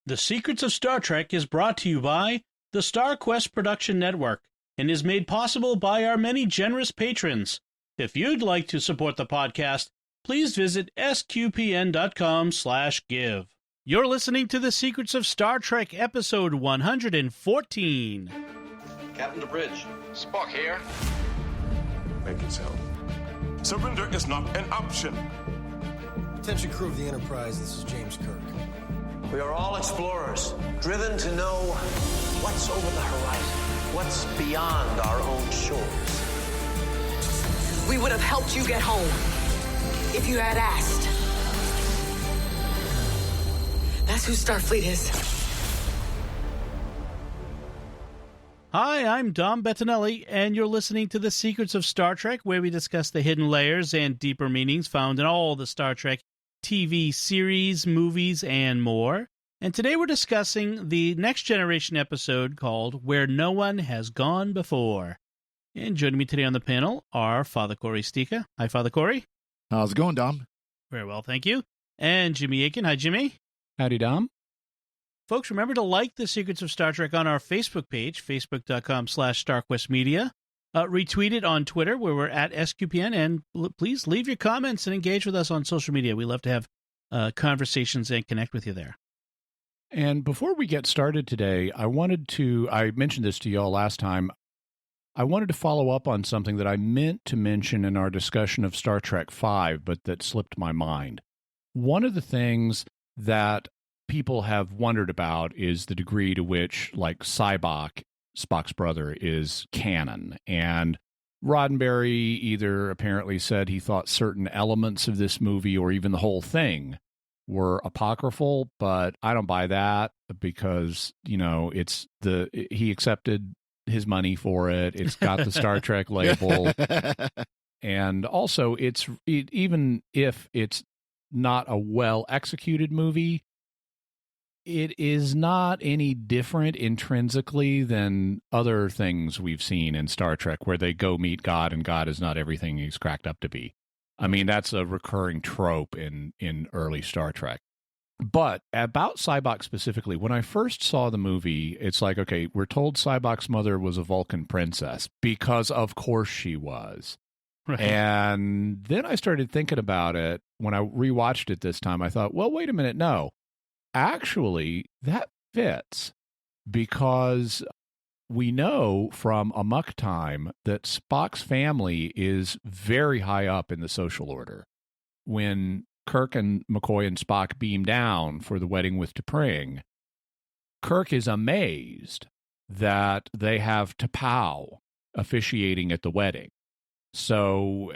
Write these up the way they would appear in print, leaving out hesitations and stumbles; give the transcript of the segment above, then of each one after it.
The Secrets of Star Trek is brought to you by the Star Quest Production Network and is made possible by our many generous patrons. If you'd like to support the podcast, please visit sqpn.com/give. You're listening to The Secrets of Star Trek, episode 114. Captain to bridge. Spock here. Make it so. Surrender is not an option. Attention crew of the Enterprise, this is James Kirk. We are all explorers, driven to know what's over the horizon, what's beyond our own shores. We would have helped you get home if you had asked. That's who Starfleet is. Hi, I'm Dom Bettinelli, and you're listening to The Secrets of Star Trek, where we discuss the hidden layers and deeper meanings found in all the Star Trek TV series, movies, and more. And today we're discussing the Next Generation episode called Where No One Has Gone Before. And joining me today on the panel are Father Cory Sticha. Hi, Father Cory. How's it going, Dom? Very well, thank you. And Jimmy Akin. Hi, Jimmy. Howdy, Dom. Folks, remember to like The Secrets of Star Trek on our Facebook page, facebook.com/StarQuestMedia. Retweet it on Twitter, where we're at SQPN, and please leave your comments and engage with us on social media. We love to have conversations and connect with you there. And before we get started today, I mentioned this to y'all last time, I wanted to follow up on something that I meant to mention in our discussion of Star Trek V, but that slipped my mind. One of the things that people have wondered about is the degree to which, like, Sybok, Spock's brother, is canon. And Roddenberry either apparently said he thought certain elements of this movie or even the whole thing were apocryphal, but I don't buy that because, you know, he accepted his money for it. It's got the Star Trek label. And also even if it's not a well-executed movie, it is not any different intrinsically than other things we've seen in Star Trek where they go meet God and God is not everything he's cracked up to be. I mean, that's a recurring trope in early Star Trek. But about Sybok specifically, when I first saw the movie, it's like, okay, we're told Sybok's mother was a Vulcan princess because of course she was. Right. And then I started thinking about it. When I rewatched it this time, I thought, well, wait a minute, no. Actually, that fits because we know from Amok Time that Spock's family is very high up in the social order. When Kirk and McCoy and Spock beam down for the wedding with T'Pring, Kirk is amazed that they have T'Pau officiating at the wedding. So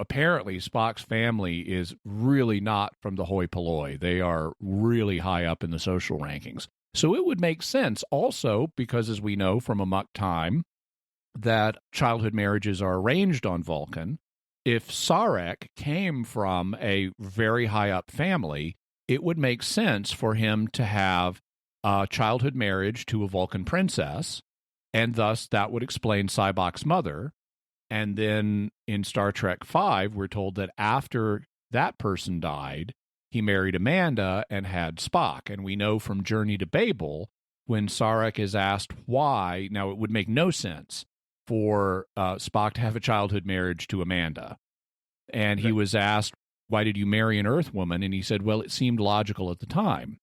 apparently Spock's family is really not from the hoi polloi. They are really high up in the social rankings. So it would make sense also because, as we know from Amok Time, that childhood marriages are arranged on Vulcan. If Sarek came from a very high up family, it would make sense for him to have a childhood marriage to a Vulcan princess, and thus that would explain Sybok's mother. And then in Star Trek V, we're told that after that person died, he married Amanda and had Spock. And we know from Journey to Babel, when Sarek is asked why, now it would make no sense for Spock to have a childhood marriage to Amanda. And he was asked, why did you marry an Earth woman? And he said, well, it seemed logical at the time.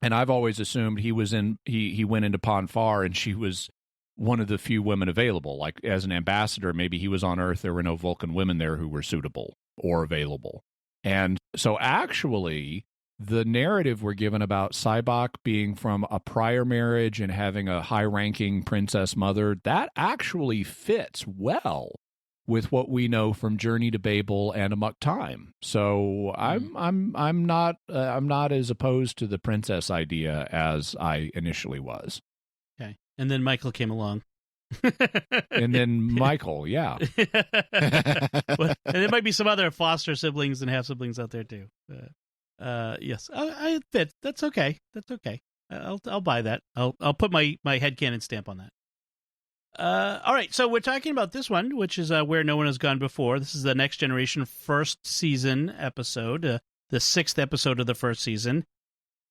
And I've always assumed he went into Pon farr and she was one of the few women available. Like as an ambassador, maybe he was on Earth, there were no Vulcan women there who were suitable or available. And so actually, the narrative we're given about Sybok being from a prior marriage and having a high-ranking princess mother, that actually fits well with what we know from Journey to Babel and Amok Time. So I'm not as opposed to the princess idea as I initially was. Okay, and then Michael came along. And then Michael, yeah. And there might be some other foster siblings and half siblings out there too. Yes, I fit. That's okay. That's okay. I'll buy that. I'll put my headcanon stamp on that. All right, so we're talking about this one, which is Where No One Has Gone Before. This is the Next Generation first season episode, the 6th episode of the first season.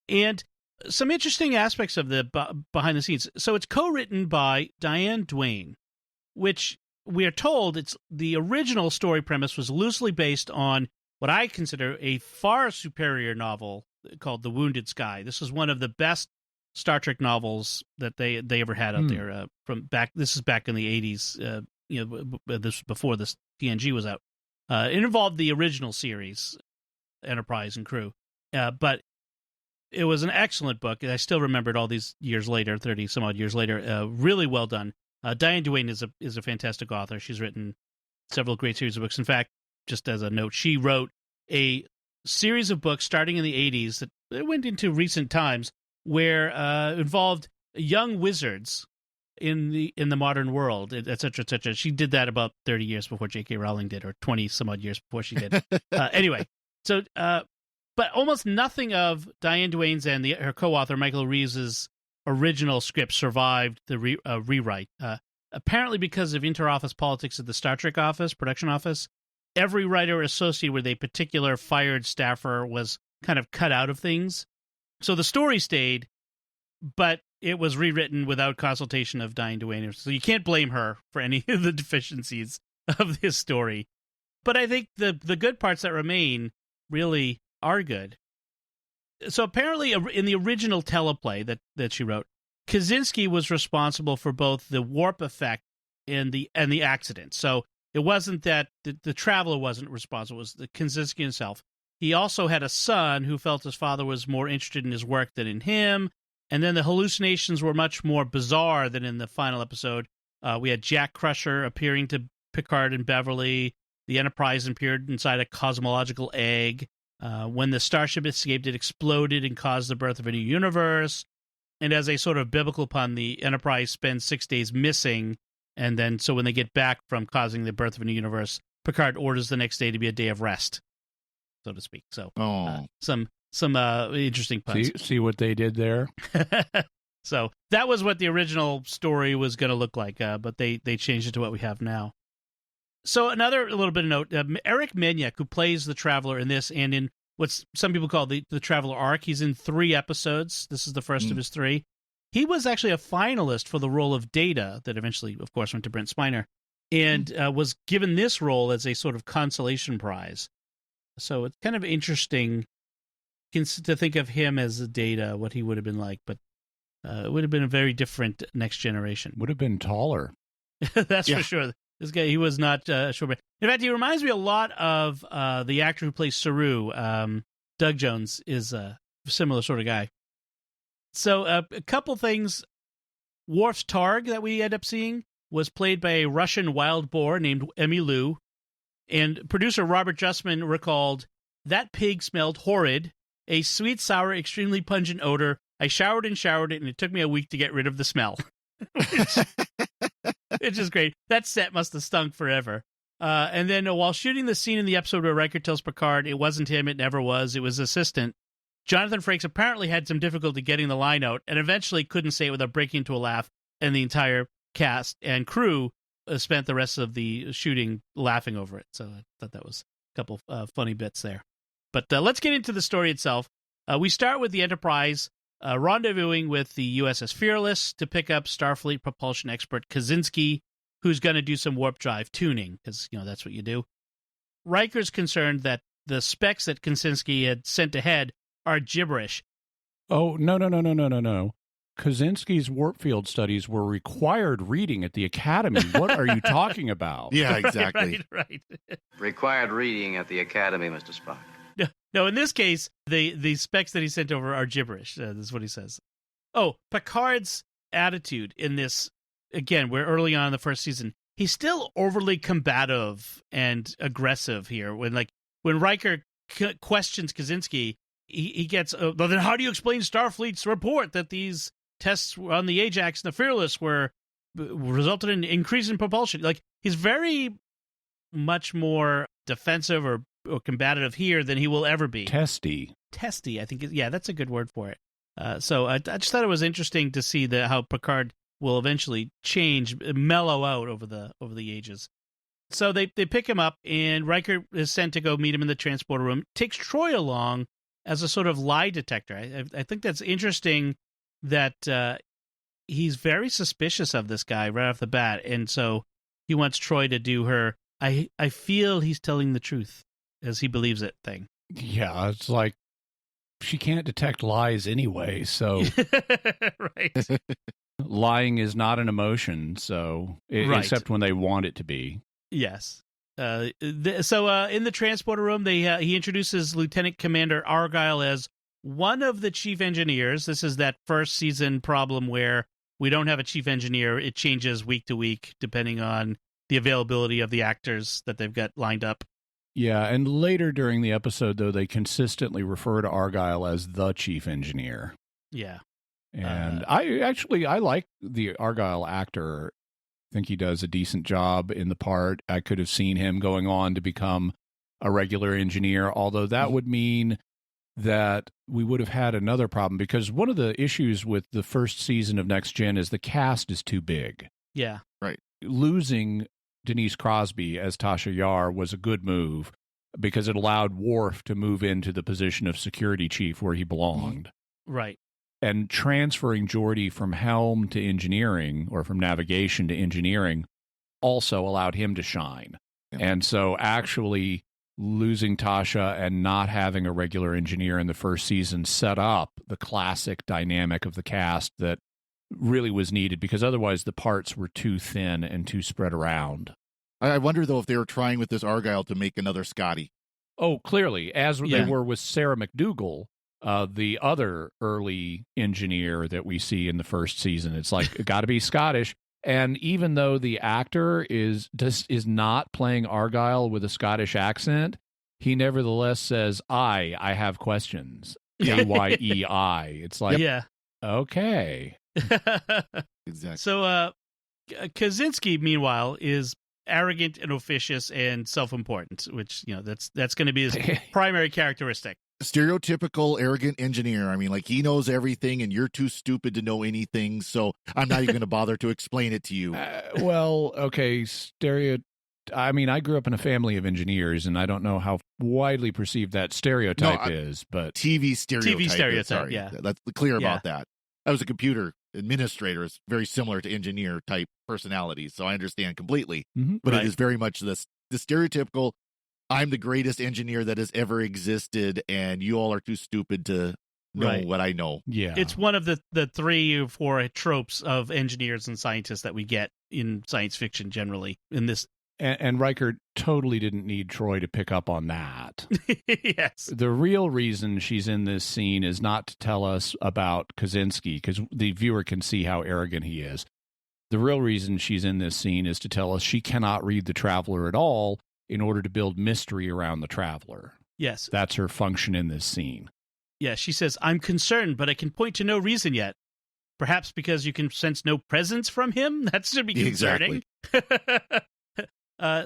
And some interesting aspects of the behind the scenes. So it's co-written by Diane Duane, which we are told it's the original story premise was loosely based on what I consider a far superior novel called The Wounded Sky. This is one of the best Star Trek novels that they ever had out there. This is back in the 80s. This was before this TNG was out. It involved the original series, Enterprise and crew, but it was an excellent book. I still remember it all these years later, 30 some odd years later. Really well done. Diane Duane is a fantastic author. She's written several great series of books. In fact, just as a note, she wrote a series of books starting in the 80s that went into recent times, where involved young wizards in the modern world, et cetera, et cetera. She did that about 30 years before J.K. Rowling did, or 20 some odd years before she did. Anyway, so but almost nothing of Diane Duane's and her co-author Michael Reeves's original script survived the rewrite. Apparently, because of interoffice politics at the Star Trek office, production office, every writer associated with a particular fired staffer was kind of cut out of things. So the story stayed, but it was rewritten without consultation of Diane Duane. So you can't blame her for any of the deficiencies of this story. But I think the good parts that remain really are good. So apparently in the original teleplay that she wrote, Kosinski was responsible for both the warp effect and the accident. So it wasn't that the traveler wasn't responsible, it was the Kosinski himself. He also had a son who felt his father was more interested in his work than in him. And then the hallucinations were much more bizarre than in the final episode. We had Jack Crusher appearing to Picard and Beverly. The Enterprise appeared inside a cosmological egg. When the starship escaped, it exploded and caused the birth of a new universe. And as a sort of biblical pun, the Enterprise spends 6 days missing. And then, so when they get back from causing the birth of a new universe, Picard orders the next day to be a day of rest, so to speak. So some interesting puns. See what they did there? So that was what the original story was going to look like, but they changed it to what we have now. So another little bit of note, Eric Menyuk, who plays the Traveler in this and in what some people call the Traveler arc, he's in 3 episodes. This is the first of his 3. He was actually a finalist for the role of Data that eventually, of course, went to Brent Spiner, and was given this role as a sort of consolation prize. So it's kind of interesting to think of him as a Data, what he would have been like, but it would have been a very different Next Generation. Would have been taller. That's for sure. This guy, he was not short. In fact, he reminds me a lot of the actor who plays Saru. Doug Jones is a similar sort of guy. So a couple things. Worf's Targ that we end up seeing was played by a Russian wild boar named Emmy Lou. And producer Robert Justman recalled, "That pig smelled horrid. A sweet, sour, extremely pungent odor. I showered and it, and it took me a week to get rid of the smell." Which is great. That set must have stunk forever. And then while shooting the scene in the episode where Riker tells Picard it wasn't him, it never was, it was his assistant, Jonathan Frakes apparently had some difficulty getting the line out and eventually couldn't say it without breaking into a laugh, and the entire cast and crew spent the rest of the shooting laughing over it. So I thought that was a couple funny bits there. But let's get into the story itself. We start with the Enterprise rendezvousing with the USS Fearless to pick up Starfleet propulsion expert Kosinski, who's going to do some warp drive tuning, because, that's what you do. Riker's concerned that the specs that Kosinski had sent ahead are gibberish. Oh, no. Kosinski's warp field studies were required reading at the Academy. What are you talking about? Yeah, exactly. Right. Required reading at the Academy, Mr. Spock. No, in this case, the specs that he sent over are gibberish. That's what he says. Oh, Picard's attitude in this, again, we're early on in the first season. He's still overly combative and aggressive here. When Riker questions Kosinski, he gets, well, then how do you explain Starfleet's report that these tests on the Ajax and the Fearless resulted in increase in propulsion? Like, he's very much more defensive or combative here than he will ever be. Testy, I think. Yeah, that's a good word for it. So I just thought it was interesting to see how Picard will eventually mellow out over the ages. So they pick him up, and Riker is sent to go meet him in the transporter room. Takes Troy along as a sort of lie detector. I think that's interesting that he's very suspicious of this guy right off the bat, and so he wants Troy to do her I feel he's telling the truth as he believes it thing. Yeah, it's like she can't detect lies anyway, so right. Lying is not an emotion, so Right. except when they want it to be. Yes. So in the transporter room, he introduces Lieutenant Commander Argyle as one of the chief engineers. This is that first season problem where we don't have a chief engineer. It changes week to week depending on the availability of the actors that they've got lined up. Yeah, and later during the episode, though, they consistently refer to Argyle as the chief engineer. Yeah. And I like the Argyle actor. I think he does a decent job in the part. I could have seen him going on to become a regular engineer, although that would mean that we would have had another problem, because one of the issues with the first season of Next Gen is the cast is too big. Yeah. Right. Losing Denise Crosby as Tasha Yar was a good move because it allowed Worf to move into the position of security chief where he belonged. Right. And transferring Geordi from helm to engineering, or from navigation to engineering, also allowed him to shine. Yeah. And so actually losing Tasha and not having a regular engineer in the first season set up the classic dynamic of the cast that really was needed, because otherwise the parts were too thin and too spread around. I wonder, though, if they were trying with this Argyle to make another Scotty. Oh, clearly, as Yeah. they were with Sarah McDougal, the other early engineer that we see in the first season. It's like, got to be Scottish. And even though the actor is not playing Argyle with a Scottish accent, he nevertheless says, I have questions. A-Y-E-I. It's like, Yeah. okay. Exactly. So Kosinski, meanwhile, is arrogant and officious and self-important, which, that's going to be his primary characteristic. Stereotypical arrogant engineer. I mean, like, he knows everything and you're too stupid to know anything, so I'm not even going to bother to explain it to you. Well, okay, I mean, I grew up in a family of engineers, and I don't know how widely perceived that stereotype is, but TV stereotype. stereotype, yeah. That's clear Yeah. about that. I was a computer administrator. It's very similar to engineer type personalities, so I understand completely. But Right. it is very much the stereotypical, I'm the greatest engineer that has ever existed, and you all are too stupid to know Right. what I know. yeah. It's one of the 3 or 4 tropes of engineers and scientists that we get in science fiction generally in this. And Riker totally didn't need Troy to pick up on that. Yes. The real reason she's in this scene is not to tell us about Kosinski, because the viewer can see how arrogant he is. The real reason she's in this scene is to tell us she cannot read the Traveler at all in order to build mystery around the Traveler. Yes. That's her function in this scene. Yeah, she says, I'm concerned, but I can point to no reason yet. Perhaps because you can sense no presence from him? That should be concerning.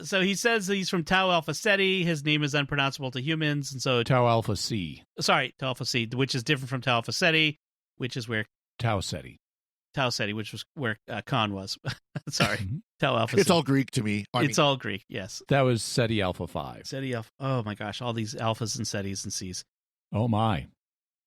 So he says that he's from Tau Alpha Ceti. His name is unpronounceable to humans. And so, Tau Alpha C. Tau Alpha C, which is different from Tau Alpha Ceti, which is where Tau Ceti. Tau Ceti, which was where Khan was. Sorry. Tau Alpha It's C. all Greek to me. It's all Greek, yes. That was Ceti Alpha 5. Ceti Alpha. Oh my gosh, all these alphas and Cetis and Cs. Oh my.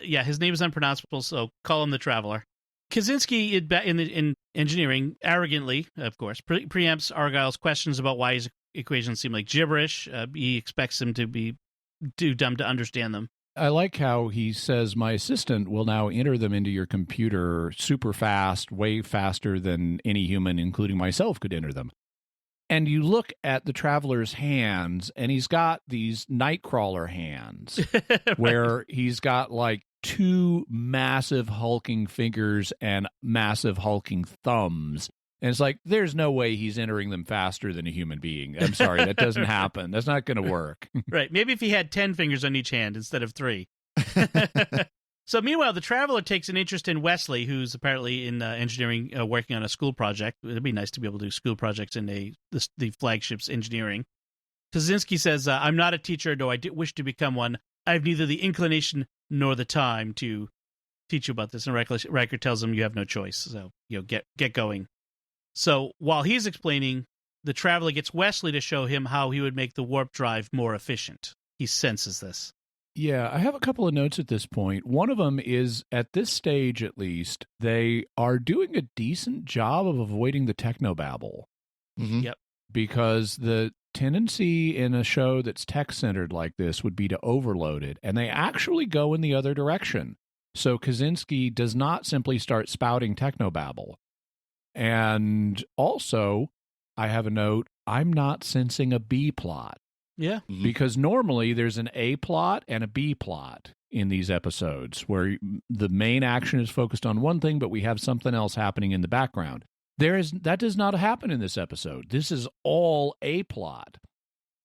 Yeah, his name is unpronounceable, so call him the Traveler. Kaczynski in engineering, arrogantly, of course, preempts Argyle's questions about why his equations seem like gibberish. He expects him to be too dumb to understand them. I like how he says, my assistant will now enter them into your computer super fast, way faster than any human, including myself, could enter them. And you look at the Traveler's hands, and he's got these Nightcrawler hands, Right. where he's got like 2 massive hulking fingers and massive hulking thumbs. And it's like, there's no way he's entering them faster than a human being. I'm sorry, that doesn't happen. That's not going to work. Right. Maybe if he had 10 fingers on each hand instead of 3. So meanwhile, the Traveler takes an interest in Wesley, who's apparently in engineering, working on a school project. It'd be nice to be able to do school projects in the flagship's engineering. Kaczynski says, I'm not a teacher, though I wish to become one. I have neither the inclination nor the time to teach you about this. And Riker tells him you have no choice. So, get going. So while he's explaining, the Traveler gets Wesley to show him how he would make the warp drive more efficient. He senses this. Yeah, I have a couple of notes at this point. One of them is, at this stage at least, they are doing a decent job of avoiding the technobabble. Mm-hmm. Yep. Because the tendency in a show that's tech-centered like this would be to overload it, and they actually go in the other direction. So Kosinski does not simply start spouting technobabble. And also, I have a note, I'm not sensing a B plot. Yeah. Mm-hmm. Because normally there's an A plot and a B plot in these episodes where the main action is focused on one thing, but we have something else happening in the background. That does not happen in this episode. This is all A plot.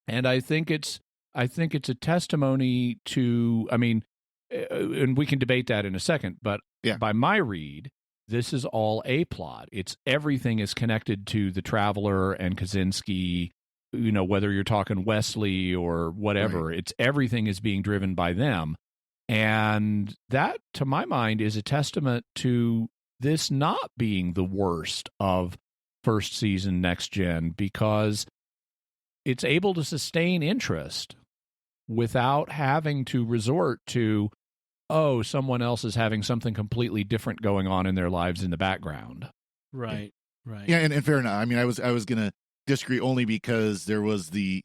And I think it's a testimony to, I mean, and we can debate that in a second, but by my read, this is all A plot. It's everything is connected to the Traveler and Kosinski. You know, whether you're talking Wesley or whatever, Right. It's everything is being driven by them. And that, to my mind, is a testament to this not being the worst of first season Next Gen, because it's able to sustain interest without having to resort to, oh, someone else is having something completely different going on in their lives in the background. Right. Right. Yeah, and fair enough. I mean, I was gonna disagree only because there was the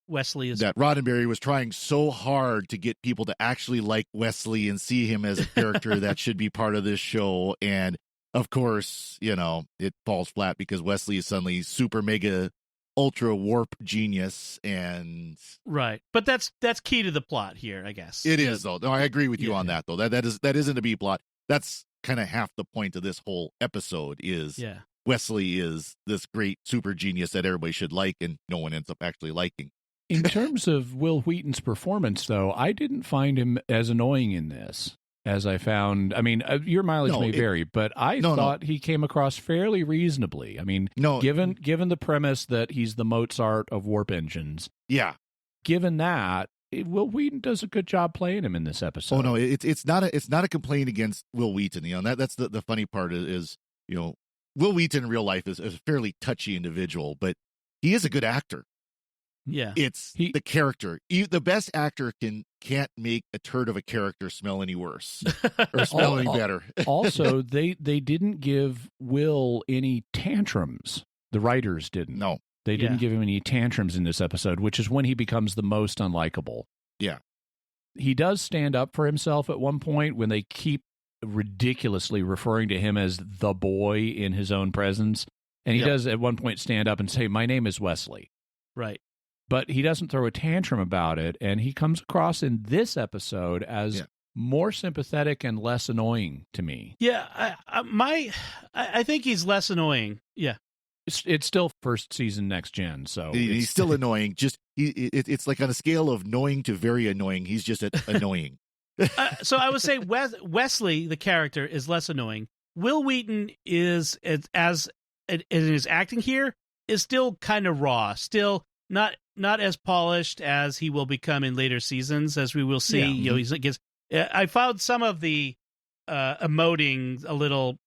Wesley is that Roddenberry was trying so hard to get people to actually like Wesley and see him as a character that should be part of this show, and of course, it falls flat because Wesley is suddenly super mega ultra warp genius, and right. But that's key to the plot here, I guess. it is though. No, I agree with you on Yeah. that though. That isn't a B plot. That's kind of half the point of this whole episode is Wesley is this great super genius that everybody should like, and no one ends up actually liking. In terms of Will Wheaton's performance, though, I didn't find him as annoying in this as I found. I mean, your mileage may vary, but I thought he came across fairly reasonably. I mean, given the premise that he's the Mozart of warp engines, given that, Will Wheaton does a good job playing him in this episode. Oh no, it's not a complaint against Will Wheaton. That's the funny part is Will Wheaton in real life is a fairly touchy individual, but he is a good actor. Yeah. It's the character. The best actor can't make a turd of a character smell any worse or smell any better. Also, they didn't give Will any tantrums. The writers didn't. No. They didn't give him any tantrums in this episode, which is when he becomes the most unlikable. Yeah. He does stand up for himself at one point when they keep ridiculously referring to him as the boy in his own presence. And he does at one point stand up and say, "My name is Wesley." Right. But he doesn't throw a tantrum about it. And he comes across in this episode as more sympathetic and less annoying to me. Yeah. I think he's less annoying. Yeah. It's still first season Next Gen, so he's still annoying. Just it's like on a scale of annoying to very annoying. He's just annoying. So I would say Wesley, the character, is less annoying. Will Wheaton is as in his acting here is still kind of raw, still not as polished as he will become in later seasons, as we will see. I found some of the emoting a little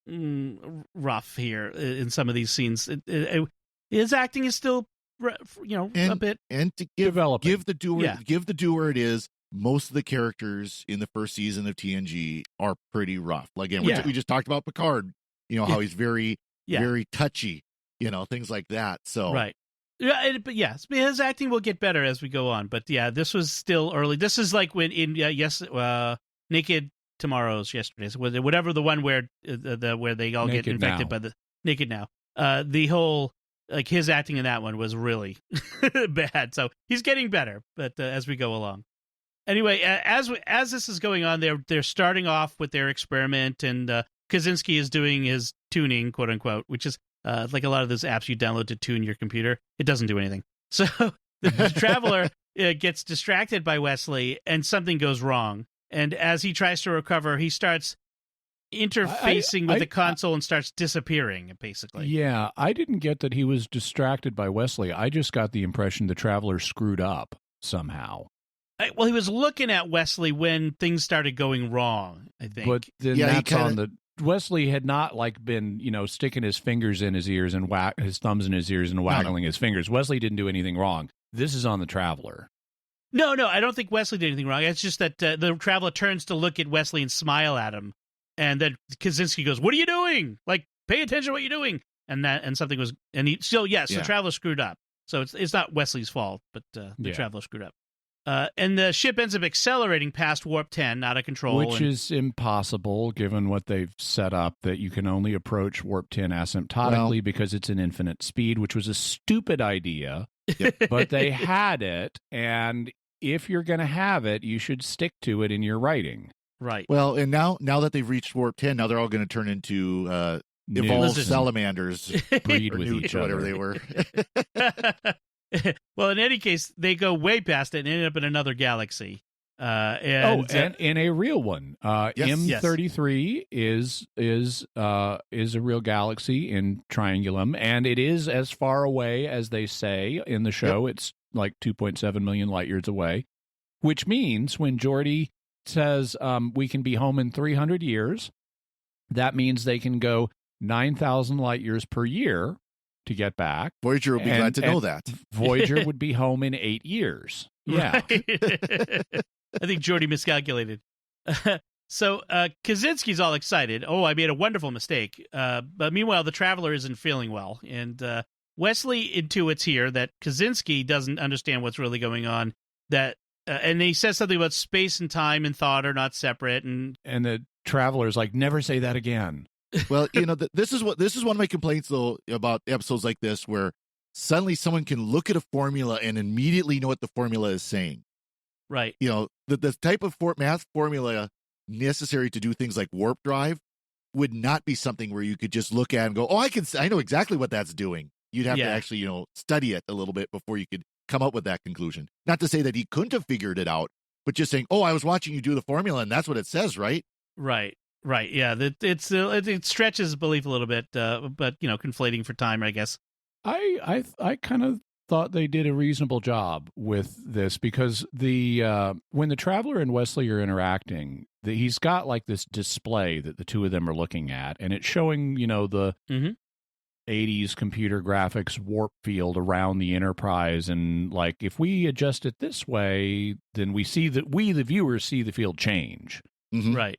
rough here in some of these scenes. His acting is still, a bit and to developing. Give the doer it is. Most of the characters in the first season of TNG are pretty rough. Like, again, we just talked about Picard. How he's very very touchy. Things like that. So right. Yeah, but yes, his acting will get better as we go on. But yeah, this was still early. This is like when Naked Tomorrow's Yesterday's, whatever the one where they all Naked get infected Now. by the Naked Now. The whole his acting in that one was really bad. So he's getting better, but as we go along. Anyway, as this is going on, they're starting off with their experiment, and Kosinski is doing his tuning, quote unquote, which is like a lot of those apps you download to tune your computer. It doesn't do anything. So the Traveler gets distracted by Wesley, and something goes wrong. And as he tries to recover, he starts interfacing with the console and starts disappearing, basically. Yeah, I didn't get that he was distracted by Wesley. I just got the impression the Traveler screwed up somehow. Well, he was looking at Wesley when things started going wrong, I think. But then that's on the... Wesley had not been, sticking his fingers in his ears and his thumbs in his ears and waggling his fingers. Wesley didn't do anything wrong. This is on the Traveler. No, I don't think Wesley did anything wrong. It's just that the Traveler turns to look at Wesley and smile at him, and then Kosinski goes, "What are you doing? Like, pay attention to what you're doing." And something was, and he still, yes, the Traveler screwed up. So it's not Wesley's fault, but the Traveler screwed up. And the ship ends up accelerating past warp 10, out of control. Which is impossible, given what they've set up, that you can only approach warp 10 asymptotically because it's an infinite speed, which was a stupid idea. But they had it, and if you're going to have it, you should stick to it in your writing. Right. Well, and now that they've reached warp 10, now they're all going to turn into evolved salamanders. Breed with each other. Whatever they were. Well, in any case, they go way past it and end up in another galaxy. And in a real one. M33 is a real galaxy in Triangulum, and it is as far away as they say in the show. It's like 2.7 million light years away, which means when Geordi says we can be home in 300 years, that means they can go 9,000 light years per year to get back. Voyager will be glad to know that. Voyager would be home in 8 years. Yeah. Right. I think Geordi miscalculated. So Kosinski's all excited. Oh, I made a wonderful mistake. But meanwhile, the Traveler isn't feeling well. And Wesley intuits here that Kosinski doesn't understand what's really going on. And he says something about space and time and thought are not separate. And the Traveler's like, never say that again. Well, this is one of my complaints though about episodes like this, where suddenly someone can look at a formula and immediately know what the formula is saying. Right. The type of math formula necessary to do things like warp drive would not be something where you could just look at and go, "Oh, I know exactly what that's doing." You'd have to actually, study it a little bit before you could come up with that conclusion. Not to say that he couldn't have figured it out, but just saying, "Oh, I was watching you do the formula, and that's what it says," right? Right. Yeah. It stretches belief a little bit, but conflating for time, I guess. I kind of thought they did a reasonable job with this, because when the Traveler and Wesley are interacting, he's got like this display that the two of them are looking at, and it's showing the 80s computer graphics warp field around the Enterprise, and like if we adjust it this way, then we the viewers see the field change. Mm-hmm. Right.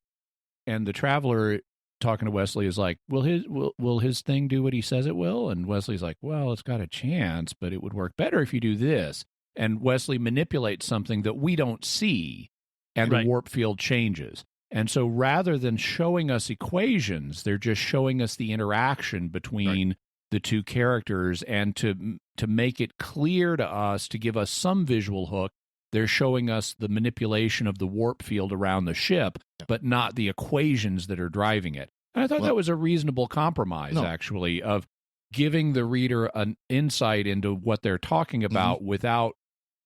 And the Traveler talking to Wesley is like, will his thing do what he says it will? And Wesley's like, well, it's got a chance, but it would work better if you do this. And Wesley manipulates something that we don't see, and the warp field changes. And so rather than showing us equations, they're just showing us the interaction between the two characters, and to make it clear to us, to give us some visual hook, they're showing us the manipulation of the warp field around the ship, but not the equations that are driving it. And I thought that was a reasonable compromise, actually, of giving the reader an insight into what they're talking about without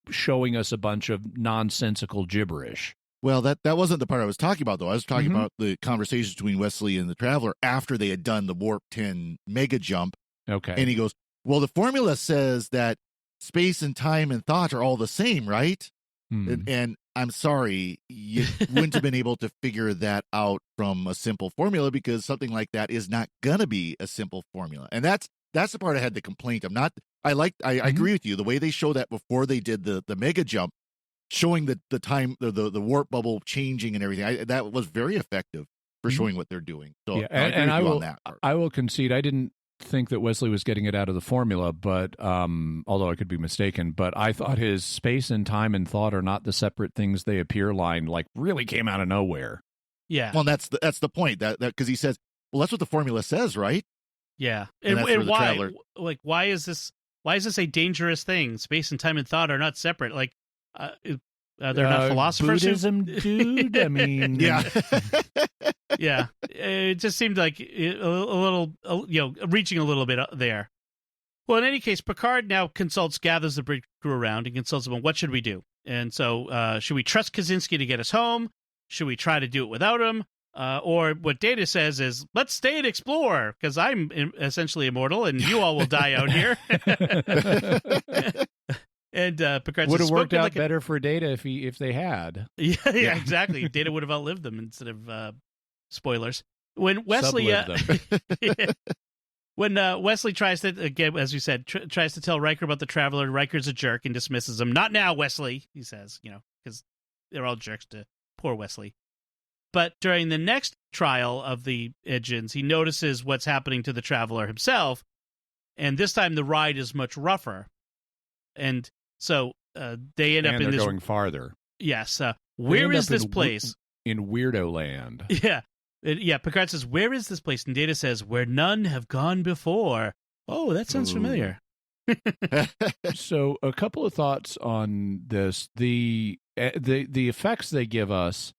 showing us a bunch of nonsensical gibberish. Well, that wasn't the part I was talking about, though. I was talking about the conversations between Wesley and the Traveler after they had done the warp 10 mega jump. Okay. And he goes, well, the formula says that space and time and thought are all the same, right? And I'm sorry, you wouldn't have been able to figure that out from a simple formula, because something like that is not gonna be a simple formula. And that's the part I had the complaint. I agree with you. The way they show that before they did the mega jump, showing the time, the warp bubble changing and everything, that was very effective for showing what they're doing. So yeah, I agree with you on that part. I will concede, I didn't think that Wesley was getting it out of the formula, but although I could be mistaken, but I thought his space and time and thought are not the separate things they appear line really came out of nowhere. Yeah. Well, that's the point, that because he says, well, that's what the formula says, right? Yeah. And why? Traveler... Why is this a dangerous thing? Space and time and thought are not separate. They're not philosophers. Buddhism, dude. I mean, yeah. Yeah, it just seemed like a little, reaching a little bit there. Well, in any case, Picard now gathers the bridge crew around and consults them on what should we do. And so, should we trust Kosinski to get us home? Should we try to do it without him? Or what Data says is, let's stay and explore, because I'm essentially immortal and you all will die out here. And Picard would have worked out better for Data if they had. Yeah, exactly. Data would have outlived them instead of spoilers. When Wesley when Wesley tries to, again, as you said, tries to tell Riker about the Traveler, Riker's a jerk and dismisses him. Not now, Wesley, he says, because they're all jerks to poor Wesley. But during the next trial of the engines, he notices what's happening to the Traveler himself, and this time the ride is much rougher. And so they end up in this... going farther. Yes. Where is this place? In Weirdo Land. Yeah. Picard says, where is this place? And Data says, where none have gone before. Oh, that sounds familiar. So a couple of thoughts on this. The effects they give us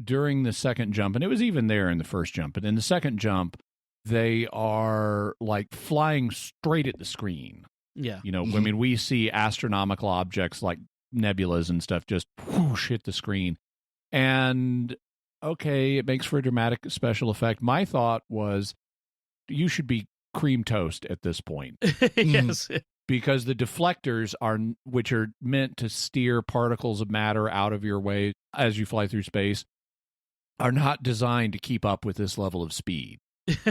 during the second jump, and it was even there in the first jump, but in the second jump, they are like flying straight at the screen. Yeah. I mean, we see astronomical objects like nebulas and stuff just whoosh hit the screen. And okay, it makes for a dramatic special effect. My thought was you should be cream toast at this point. Yes. Because the deflectors which are meant to steer particles of matter out of your way as you fly through space, are not designed to keep up with this level of speed.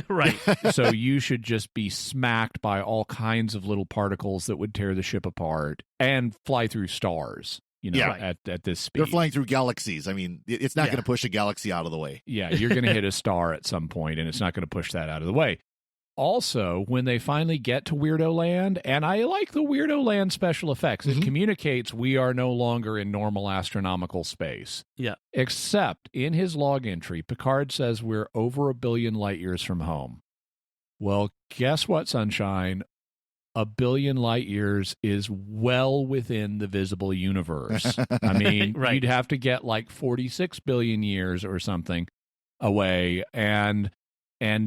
Right. So you should just be smacked by all kinds of little particles that would tear the ship apart and fly through stars, at this speed. They're flying through galaxies. I mean, it's not going to push a galaxy out of the way. Yeah, you're going to hit a star at some point, and it's not going to push that out of the way. Also, when they finally get to Weirdo Land, and I like the Weirdo Land special effects, it communicates we are no longer in normal astronomical space. Yeah. Except in his log entry, Picard says we're over 1 billion light years from home. Well, guess what, Sunshine? 1 billion light years is well within the visible universe. I mean, you'd have to get like 46 billion years or something away, and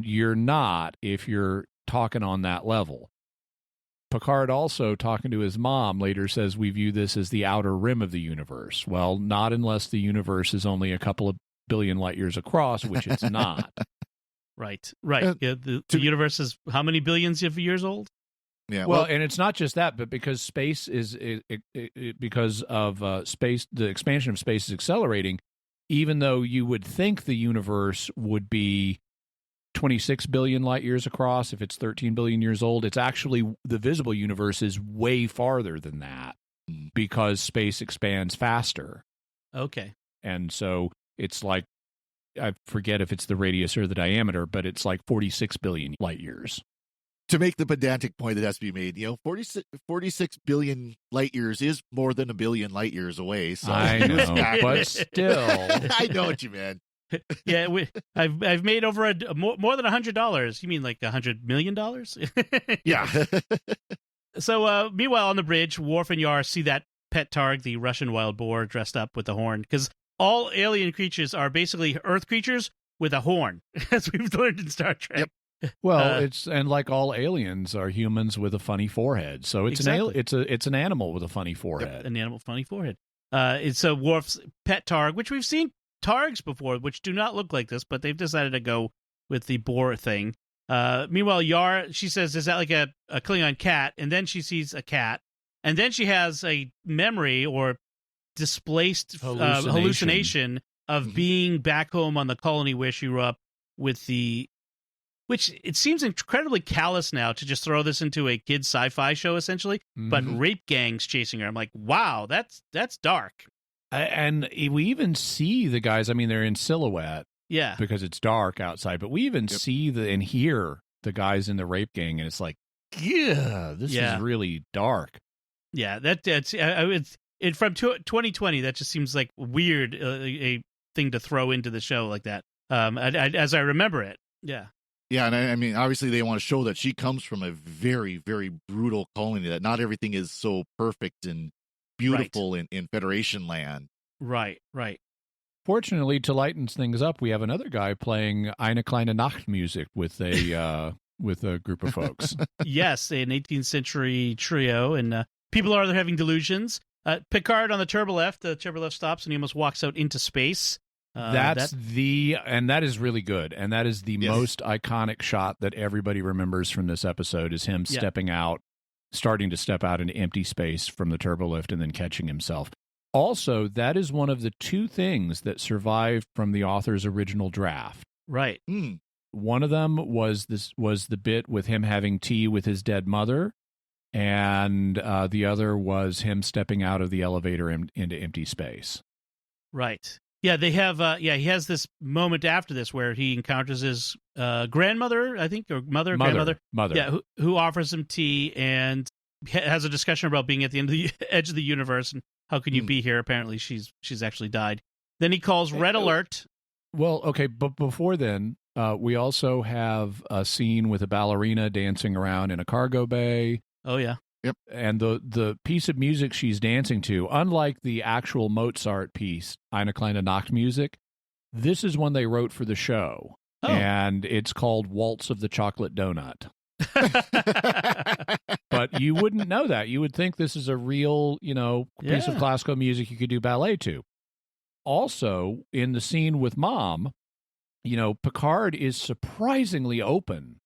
you're not if you're talking on that level. Picard also, talking to his mom, later says we view this as the outer rim of the universe. Well, not unless the universe is only a couple of billion light years across, which it's not. Right. The universe is how many billions of years old? Yeah. Well, and it's not just that, but because space is because of space, the expansion of space is accelerating. Even though you would think the universe would be 26 billion light years across, if it's 13 billion years old, it's actually the visible universe is way farther than that because space expands faster. Okay. And so it's like, I forget if it's the radius or the diameter, but it's like 46 billion light years. To make the pedantic point that has to be made, 46 billion light years is more than 1 billion light years away. So I know, but still. I know what you meant. Yeah, I've made over more than $100. You mean like $100 million? Yeah. So meanwhile, on the bridge, Worf and Yar see that pet Targ, the Russian wild boar, dressed up with a horn, because all alien creatures are basically Earth creatures with a horn, as we've learned in Star Trek. Yep. Well, and like all aliens are humans with a funny forehead, so it's it's an animal with a funny forehead. Yep, an animal with a funny forehead. It's a Worf's pet Targ, which we've seen Targs before, which do not look like this, but they've decided to go with the boar thing. Meanwhile, Yar, she says, is that like a Klingon cat? And then she sees a cat. And then she has a memory or displaced hallucination of being back home on the colony where she grew up with which it seems incredibly callous now to just throw this into a kid's sci-fi show, essentially. But rape gangs chasing her. I'm like, wow, that's dark. And we even see the guys, I mean, they're in silhouette. Yeah. Because it's dark outside. But we even see and hear the guys in the rape gang, and it's like, this is really dark. Yeah, that's from 2020, that just seems like weird, a thing to throw into the show like that, as I remember it. Yeah. Yeah, and I mean, obviously they want to show that she comes from a very, very brutal colony, that not everything is so perfect and beautiful in Federation land. Right. Fortunately, to lighten things up, we have another guy playing Eine kleine Nacht music with a group of folks. Yes, an 18th century trio, and people are having delusions. Picard on the turboleft stops and he almost walks out into space. That is really good, and that is the most iconic shot that everybody remembers from this episode is him stepping out, starting to step out into empty space from the turbolift and then catching himself. Also, that is one of the two things that survived from the author's original draft. Right. One of them was the bit with him having tea with his dead mother, and the other was him stepping out of the elevator into empty space. Right. Yeah, they have. He has this moment after this where he encounters his grandmother, I think, or grandmother. Yeah, who offers him tea and has a discussion about being at the end of the edge of the universe and how can you be here? Apparently, she's actually died. Then he calls Red Alert. Well, okay, but before then, we also have a scene with a ballerina dancing around in a cargo bay. Oh yeah. Yep. And the piece of music she's dancing to, unlike the actual Mozart piece, Eine kleine Nachtmusik, this is one they wrote for the show. Oh. And it's called Waltz of the Chocolate Donut. But you wouldn't know that. You would think this is a real, piece of classical music you could do ballet to. Also, in the scene with Mom, Picard is surprisingly open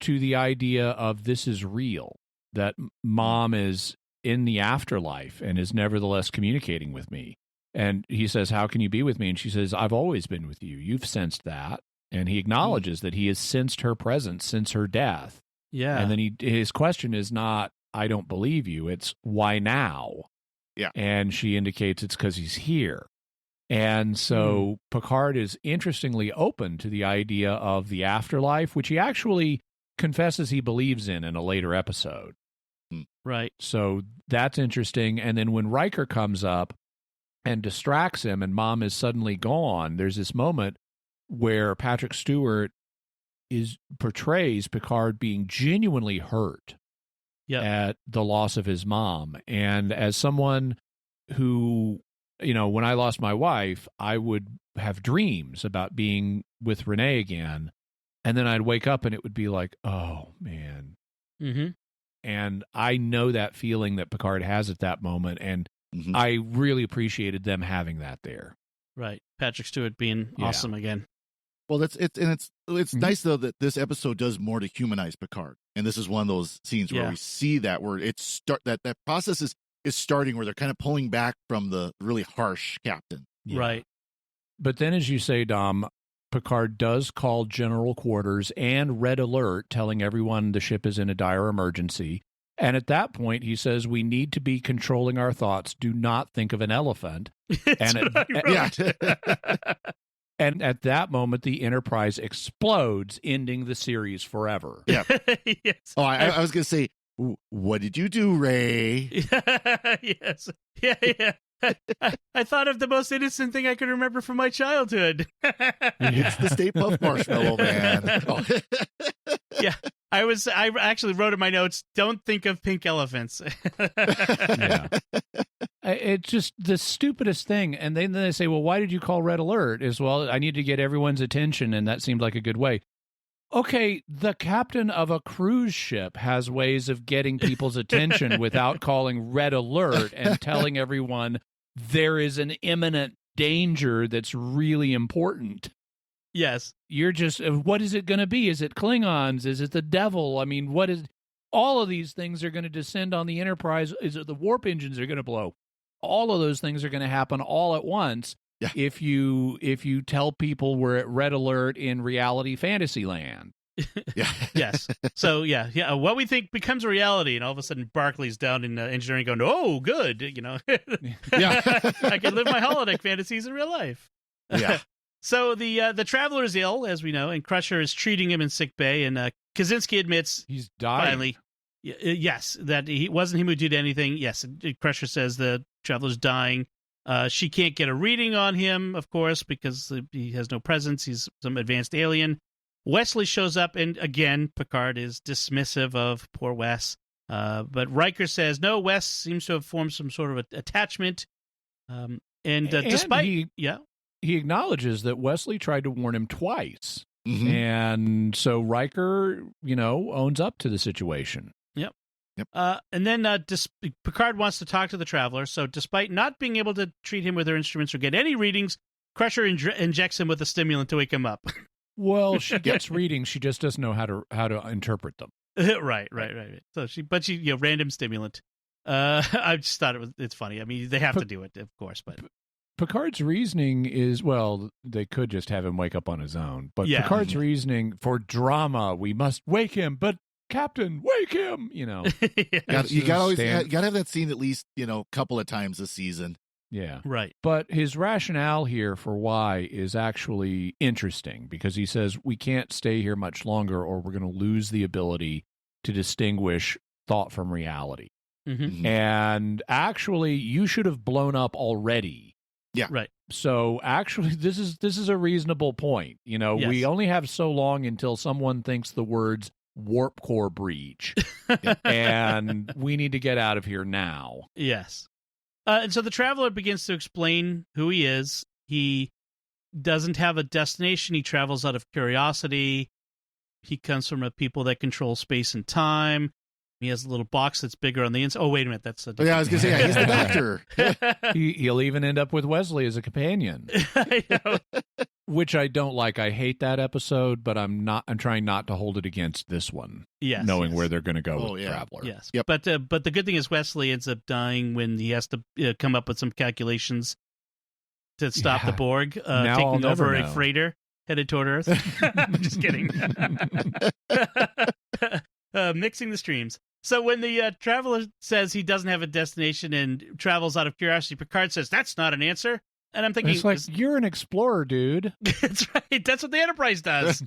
to the idea of this is real, that Mom is in the afterlife and is nevertheless communicating with me. And he says, how can you be with me? And she says, I've always been with you. You've sensed that. And he acknowledges that he has sensed her presence since her death. Yeah. And then his question is not, I don't believe you. It's, why now? Yeah. And she indicates it's because he's here. And so Picard is interestingly open to the idea of the afterlife, which he actually confesses he believes in a later episode. Right. So that's interesting. And then when Riker comes up and distracts him and Mom is suddenly gone, there's this moment where Patrick Stewart portrays Picard being genuinely hurt at the loss of his mom. And as someone who, when I lost my wife, I would have dreams about being with Renee again. And then I'd wake up and it would be like, oh, man. Mm-hmm. And I know that feeling that Picard has at that moment. And I really appreciated them having that there. Right. Patrick Stewart being awesome again. Well, it's nice though that this episode does more to humanize Picard, and this is one of those scenes where we see that where that process is starting where they're kind of pulling back from the really harsh captain, right? But then, as you say, Dom, Picard does call General Quarters and Red Alert, telling everyone the ship is in a dire emergency. And at that point, he says, we need to be controlling our thoughts. Do not think of an elephant. And at that moment, the Enterprise explodes, ending the series forever. Yeah. Yes. Oh, I was going to say, what did you do, Ray? Yes. Yeah. I thought of the most innocent thing I could remember from my childhood. It's the Stay Puft Marshmallow Man. Oh. Yeah. I actually wrote in my notes, don't think of pink elephants. Yeah. It's just the stupidest thing. And then they say, well, why did you call Red Alert? I need to get everyone's attention, and that seemed like a good way. Okay, the captain of a cruise ship has ways of getting people's attention without calling Red Alert and telling everyone there is an imminent danger that's really important. Yes. You're just, what is it going to be? Is it Klingons? Is it the devil? I mean, all of these things are going to descend on the Enterprise. Is it the warp engines are going to blow? All of those things are going to happen all at once. Yeah. If you tell people we're at Red Alert in reality fantasy land. Yeah. Yes. So yeah. What we think becomes a reality, and all of a sudden Barclay's down in engineering going, oh, good, Yeah. I can live my holodeck fantasies in real life. Yeah. So the Traveler is ill, as we know, and Crusher is treating him in sick bay, and Kosinski admits he's dying. Finally, yes, that he wasn't him who did anything. Yes, Crusher says the Traveler's dying. She can't get a reading on him, of course, because he has no presence. He's some advanced alien. Wesley shows up, and again, Picard is dismissive of poor Wes. But Riker says, no, Wes seems to have formed some sort of attachment. Despite... He acknowledges that Wesley tried to warn him twice. Mm-hmm. And so Riker, owns up to the situation. Yep. And then Picard wants to talk to the Traveler, so despite not being able to treat him with her instruments or get any readings, Crusher injects him with a stimulant to wake him up. Well, she gets readings, she just doesn't know how to interpret them. Right. So she random stimulant. I just thought it's funny. I mean, they have to do it, of course, but Picard's reasoning is, well, they could just have him wake up on his own. But Picard's reasoning for drama, we must wake him, but Captain, wake him, you know. You got to have that scene at least, a couple of times this season. Yeah. Right. But his rationale here for why is actually interesting because he says we can't stay here much longer or we're going to lose the ability to distinguish thought from reality. Mm-hmm. And actually, you should have blown up already. Yeah. Right. So actually, this is a reasonable point. We only have so long until someone thinks the words warp core breach. And we need to get out of here now. Yes. And so the Traveler begins to explain who he is. He doesn't have a destination. He travels out of curiosity. He comes from a people that control space and time. He has a little box that's bigger on the inside. Oh, wait a minute. That's a I was going to say, he's the doctor. He'll even end up with Wesley as a companion. I know. Which I don't like. I hate that episode, but I'm trying not to hold it against this one. Yes. Knowing where they're going to go with Traveler. Yes. Yep. But the good thing is Wesley ends up dying when he has to come up with some calculations to stop the Borg taking over a freighter headed toward Earth. I'm just kidding. Mixing the streams. So when the Traveler says he doesn't have a destination and travels out of curiosity, Picard says, that's not an answer. And I'm thinking... It's like, you're an explorer, dude. That's right. That's what the Enterprise does.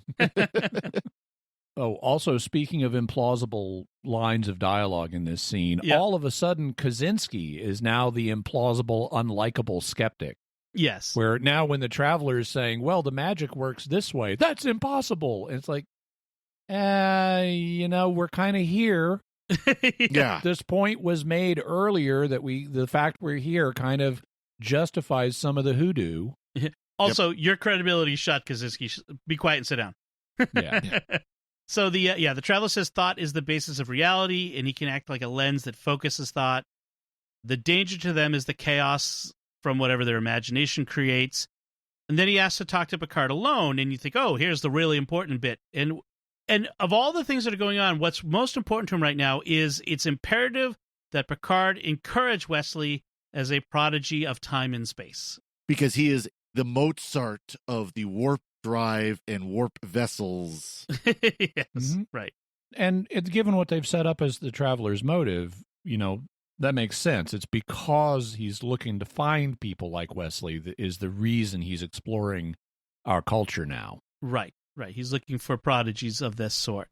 Oh, also, speaking of implausible lines of dialogue in this scene, all of a sudden, Kosinski is now the implausible, unlikable skeptic. Yes. Where now when the Traveler is saying, well, the magic works this way, that's impossible. And it's like, we're kind of here. Yeah. This point was made earlier that the fact we're here kind of justifies some of the hoodoo. Also, your credibility shot, Kosinski. Be quiet and sit down. Yeah. So the Traveler says thought is the basis of reality, and he can act like a lens that focuses thought. The danger to them is the chaos from whatever their imagination creates. And then he asks to talk to Picard alone, and you think, oh, here's the really important bit. And of all the things that are going on, what's most important to him right now is it's imperative that Picard encourage Wesley as a prodigy of time and space. Because he is the Mozart of the warp drive and warp vessels. Yes, right. And it's given what they've set up as the Traveler's motive, that makes sense. It's because he's looking to find people like Wesley that is the reason he's exploring our culture now. Right. He's looking for prodigies of this sort.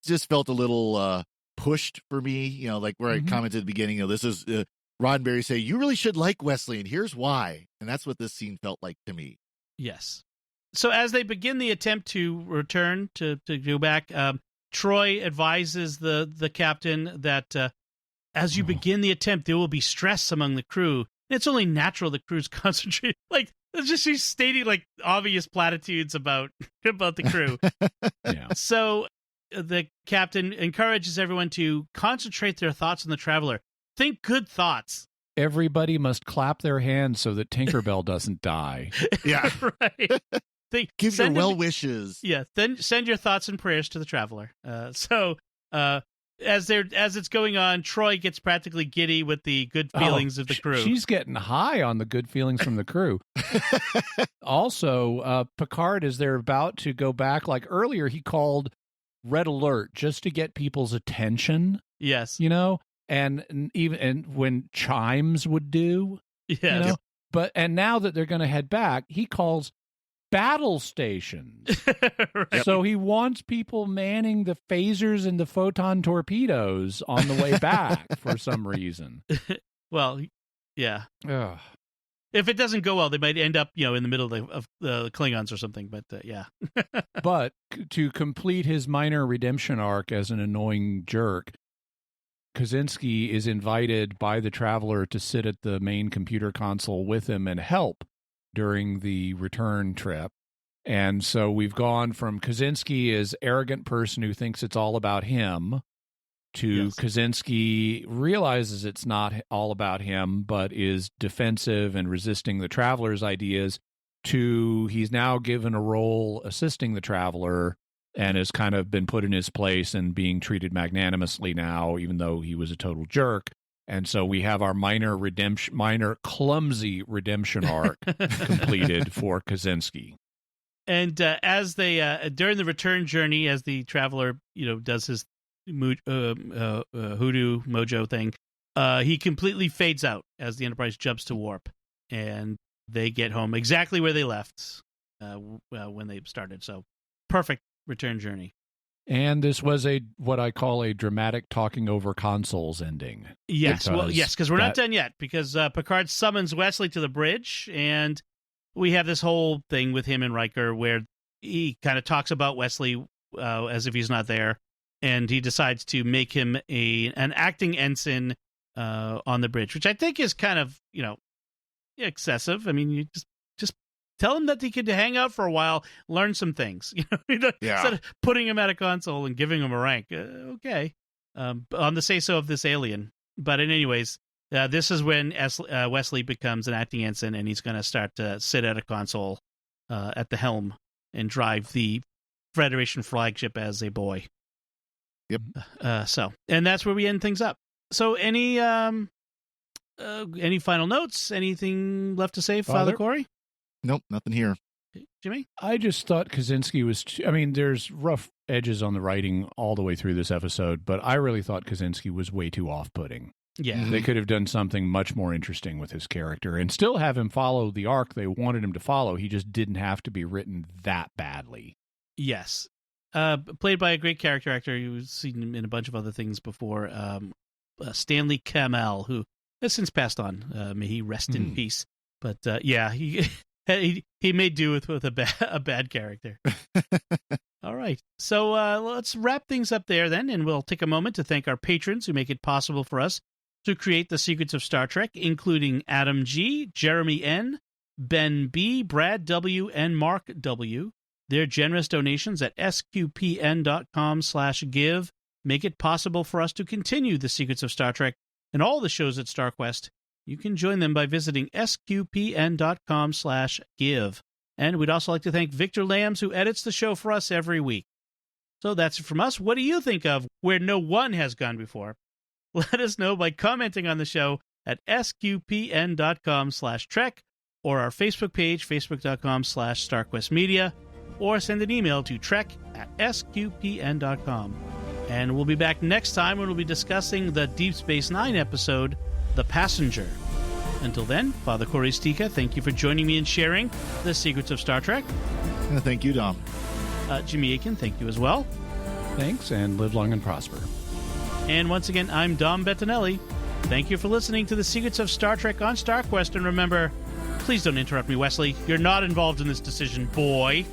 Just felt a little pushed for me, like where I commented at the beginning, this is Roddenberry say, you really should like Wesley, and here's why. And that's what this scene felt like to me. Yes. So as they begin the attempt to return, to go back, Troy advises the captain that as you begin the attempt, there will be stress among the crew. And it's only natural the crew's concentrate. Like, it's just she's stating like obvious platitudes about the crew. Yeah. So the captain encourages everyone to concentrate their thoughts on the Traveler. Think good thoughts. Everybody must clap their hands so that Tinkerbell doesn't die. Yeah. Right. Give your well wishes. Yeah. Then send your thoughts and prayers to the Traveler. As it's going on, Troy gets practically giddy with the good feelings of the crew. She's getting high on the good feelings from the crew. Also, Picard, as they're about to go back, like earlier, he called Red Alert just to get people's attention. Yes. And even when chimes would do. Yeah. And now that they're going to head back, he calls battle stations. Right. So he wants people manning the phasers and the photon torpedoes on the way back for some reason. Well, yeah. Ugh. If it doesn't go well, they might end up, in the middle of the Klingons or something. But yeah. But to complete his minor redemption arc as an annoying jerk, Kosinski is invited by the Traveler to sit at the main computer console with him and help during the return trip. And so we've gone from Kosinski as arrogant person who thinks it's all about him to Kosinski realizes it's not all about him, but is defensive and resisting the Traveler's ideas, to he's now given a role assisting the Traveler and has kind of been put in his place and being treated magnanimously now, even though he was a total jerk. And so we have our minor clumsy redemption arc completed for Kosinski. And as they during the return journey, as the traveler does his hoodoo mojo thing, he completely fades out as the Enterprise jumps to warp, and they get home exactly where they left when they started. So perfect return journey. And this was what I call a dramatic talking over consoles ending. Yes, because we're not done yet, because Picard summons Wesley to the bridge, and we have this whole thing with him and Riker where he kind of talks about Wesley as if he's not there, and he decides to make him an acting ensign on the bridge, which I think is kind of excessive. I mean, you just tell him that he could hang out for a while, learn some things, instead of putting him at a console and giving him a rank. Okay, on the say-so of this alien. But anyways, this is when Wesley becomes an acting ensign, and he's going to start to sit at a console at the helm and drive the Federation flagship as a boy. Yep. And that's where we end things up. So any final notes? Anything left to say, Father Cory? Nope, nothing here. Jimmy? I just thought Kosinski was... there's rough edges on the writing all the way through this episode, but I really thought Kosinski was way too off-putting. Yeah. They could have done something much more interesting with his character and still have him follow the arc they wanted him to follow. He just didn't have to be written that badly. Yes. Played by a great character actor. He was seen in a bunch of other things before. Stanley Kamel, who has since passed on. May he rest in peace. But he made do with a bad character. All right. So let's wrap things up there then, and we'll take a moment to thank our patrons who make it possible for us to create the Secrets of Star Trek, including Adam G., Jeremy N., Ben B., Brad W., and Mark W. Their generous donations at sqpn.com/give make it possible for us to continue the Secrets of Star Trek and all the shows at StarQuest. You can join them by visiting sqpn.com/give. And we'd also like to thank Victor Lambs, who edits the show for us every week. So that's it from us. What do you think of Where No One Has Gone Before? Let us know by commenting on the show at sqpn.com/trek or our Facebook page, facebook.com/StarQuestMedia, or send an email to trek@sqpn.com. And we'll be back next time when we'll be discussing the Deep Space Nine episode, The Passenger. Until then, Father Cory Sticha, thank you for joining me and sharing the Secrets of Star Trek. Thank you, Dom. Jimmy Akin, thank you as well. Thanks, and live long and prosper. And once again, I'm Dom Bettinelli. Thank you for listening to the Secrets of Star Trek on StarQuest. And remember, please don't interrupt me, Wesley. You're not involved in this decision, boy.